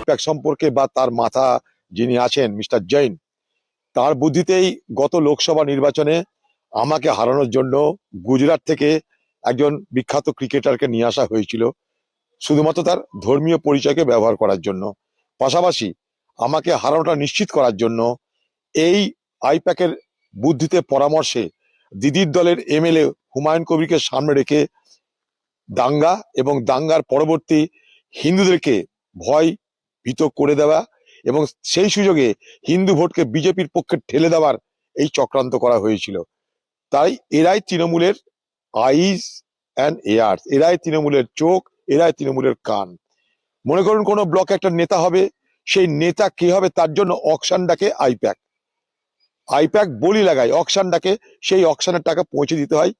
I-PAC সম্পর্কে বা তার মাথা যিনি আছেন মিস্টার জৈন, তার বুদ্ধিতেই গত লোকসভা নির্বাচনে আমাকে হারানোর জন্য গুজরাট থেকে একজন বিখ্যাত ক্রিকেটারকে নিয়ে আসা হয়েছিল, শুধুমাত্র তার ধর্মীয় পরিচয়কে ব্যবহার করার জন্য। পাশাপাশি আমাকে হারানোটা নিশ্চিত করার জন্য এই আইপ্যাকের বুদ্ধিতে পরামর্শে দিদির দলের এমএলএ হুমায়ুন কবিরকে সামনে রেখে দাঙ্গা এবং দাঙ্গার পরবর্তী হিন্দুদেরকে ভয় ভীত করে দেওয়া এবং সেই সুযোগে হিন্দু ভোটকে বিজেপির পক্ষে ঠেলে দেওয়ার এই চক্রান্ত করা হয়েছিল। তাই এরাই তৃণমূলের আইজ অ্যান্ড এয়ার্স, এরাই তৃণমূলের চোখ, এরাই তৃণমূলের কান। মনে করুন কোনো ব্লকে একটা নেতা হবে, সেই নেতা কে হবে তার জন্য অকশন ডাকে আইপ্যাক। আইপ্যাক বলি লাগায় অকশন ডাকে, সেই অকশনের টাকা পৌঁছে দিতে হয়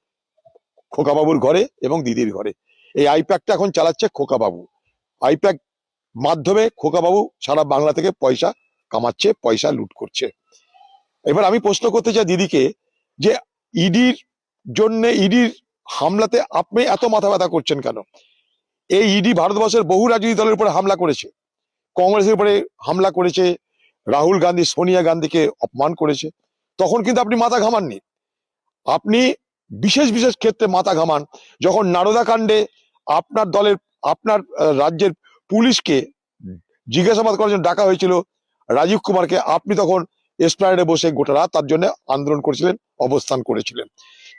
খোকাবাবুর ঘরে এবং দিদির ঘরে। এই আইপ্যাকটা এখন চালাচ্ছে খোকাবাবু। আইপ্যাক মাধ্যমে খোকাবাবু সারা বাংলা থেকে পয়সা কামাচ্ছে, পয়সা লুট করছে। এবার আমি প্রশ্ন করতে চাই দিদিকে যে ইডির জন্য, ইডির হামলাতে আপনি এত মাথা ব্যথা করছেন কেন? এই ইডি ভারতবর্ষের বহু রাজনৈতিক দলের উপরে হামলা করেছে, কংগ্রেসের উপরে হামলা করেছে, রাহুল গান্ধী সোনিয়া গান্ধীকে অপমান করেছে, তখন কিন্তু আপনি মাথা ঘামাননি। আপনি বিশেষ বিশেষ ক্ষেত্রে মাথা ঘামান যখন নারদা কাণ্ডে আপনার দলের, আপনার রাজ্যের পুলিশকে জিজ্ঞাসাবাদ করার জন্য ডাকা হয়েছিল রাজীব কুমারকে, আপনি তখন এসপ্ল্যানেডে বসে গোটা রাত তার জন্য আন্দোলন করেছিলেন, অবস্থান করেছিলেন।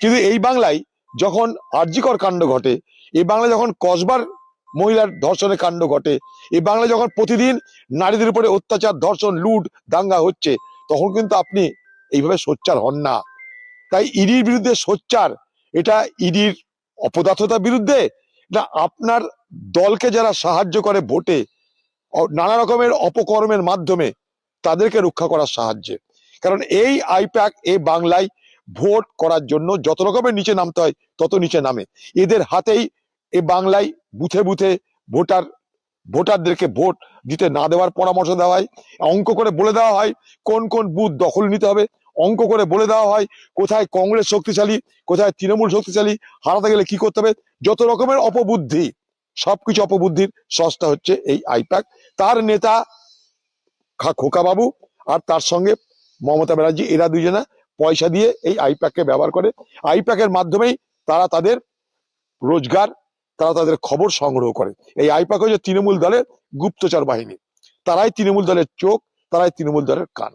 কিন্তু এই বাংলায় যখন আরজিকর কাণ্ড ঘটে, এই বাংলায় যখন কসবার মহিলার ধর্ষণের কাণ্ড ঘটে, এই বাংলায় যখন প্রতিদিন নারীদের উপরে অত্যাচার, ধর্ষণ, লুট, দাঙ্গা হচ্ছে, তখন কিন্তু আপনি এইভাবে সোচ্চার হন না। তাই ইডির বিরুদ্ধে সোচ্চার, এটা ইডির অপদার্থতার বিরুদ্ধে না আপনার দলকে যারা সাহায্য করে ভোটে নানা রকমের অপকর্মের মাধ্যমে তাদেরকে রক্ষা করার সাহায্যে। কারণ এই আইপ্যাক এই বাংলায় ভোট করার জন্য যত রকমের নিচে নামতে হয় তত নিচে নামে। এদের হাতেই এই বাংলায় বুথে বুথে ভোটারদেরকে ভোট দিতে না দেওয়ার পরামর্শ দেওয়া হয়, অঙ্ক করে বলে দেওয়া হয় কোন কোন বুথ দখল নিতে হবে, অঙ্ক করে বলে দেওয়া হয় কোথায় কংগ্রেস শক্তিশালী, কোথায় তৃণমূল শক্তিশালী, হারাতে গেলে কি করতে হবে। যত রকমের অপবুদ্ধি, সবকিছু অপবুদ্ধির সস্তা হচ্ছে এই আইপ্যাক। তার নেতা খোকাবাবু আর তার সঙ্গে মমতা ব্যানার্জি, এরা দুজনা পয়সা দিয়ে এই আইপ্যাককে ব্যবহার করে। আইপ্যাকের মাধ্যমেই তারা তাদের রোজগার, তারা তাদের খবর সংগ্রহ করে। এই আইপ্যাক হচ্ছে তৃণমূল দলের গুপ্তচর বাহিনী, তারাই তৃণমূল দলের চোখ, তারাই তৃণমূল দলের কান।